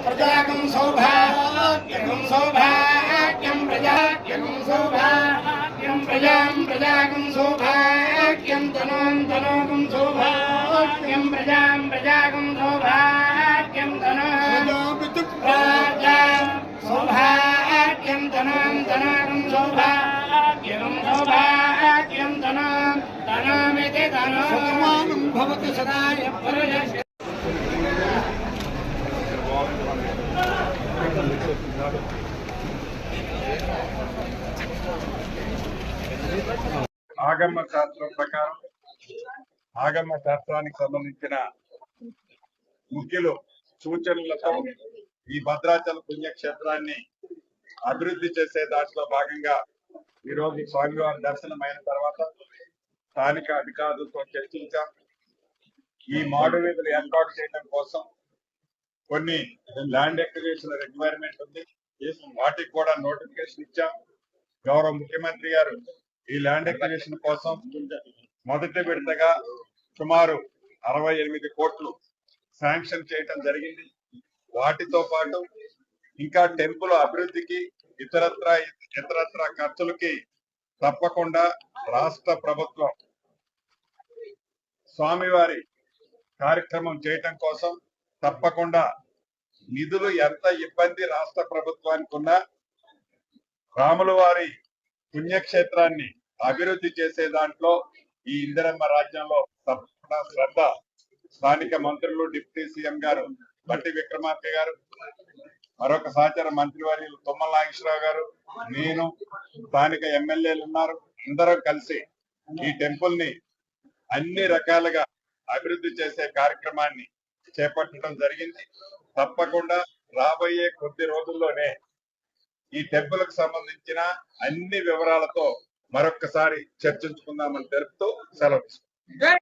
प्रजागं सौभाग्यं सौभाग्यं प्रजागं सौभाग्यं प्रजागं सौभाग्यं तनोगं सौभाग्यं प्रजागं सौभाग्यं सौभाग्यं तनोगं सौभाग्यं तनोमिति तनोमानं भवति सदाय पुरुषस्य ఆగమ శాస్త్రం ప్రకారం ఆగమ శాస్త్రానికి సంబంధించిన ముఖ్యులు సూచనలతో ఈ భద్రాచల పుణ్యక్షేత్రాన్ని అభివృద్ధి చేసే దాంట్లో భాగంగా ఈరోజు స్వామివారి దర్శనం అయిన తర్వాత స్థానిక అధికారులతో చర్చించాం. ఈ మాడు వీధులు ఏర్పాటు చేయడం కోసం కొన్ని ల్యాండ్ ఎక్విజిషన్ రిక్వైర్మెంట్ ఉంది, వాటికి కూడా నోటిఫికేషన్ ఇచ్చాం. గౌరవ ముఖ్యమంత్రి గారు ఈ ల్యాండ్ ఎక్విజిషన్ కోసం మొదటి విడతగా సుమారు 68 కోట్లు శాంక్షన్ చేయటం జరిగింది. వాటితో పాటు ఇంకా టెంపుల్ అభివృద్ధికి ఇతరత్ర ఖర్చులకి తప్పకుండా రాష్ట్ర ప్రభుత్వం స్వామివారి కార్యక్రమం చేయటం కోసం తప్పకుండా నిధులు ఎంత ఇబ్బంది రాష్ట్ర ప్రభుత్వానికి ఉన్నా రాముల వారి పుణ్యక్షేత్రాన్ని అభివృద్ధి చేసే దాంట్లో ఈ ఇందిరమ్మ రాజ్యంలో తప్పకుండా శ్రద్ధ స్థానిక మంత్రులు, డిప్యూటీ సీఎం గారు బట్టి విక్రమార్క గారు, మరొక సహచర మంత్రివర్యులు తుమ్మల నాగేశ్వరరావు గారు, నేను, స్థానిక ఎమ్మెల్యేలు ఉన్నారు. అందరం కలిసి ఈ టెంపుల్ ని అన్ని రకాలుగా అభివృద్ధి చేసే కార్యక్రమాన్ని చేపట్టడం జరిగింది. తప్పకుండా రాబోయే కొద్ది రోజుల్లోనే ఈ టెంపుల్ కు సంబంధించిన అన్ని వివరాలతో మరొక్కసారి చర్చించుకుందామని తెలుపుతూ సెలవు.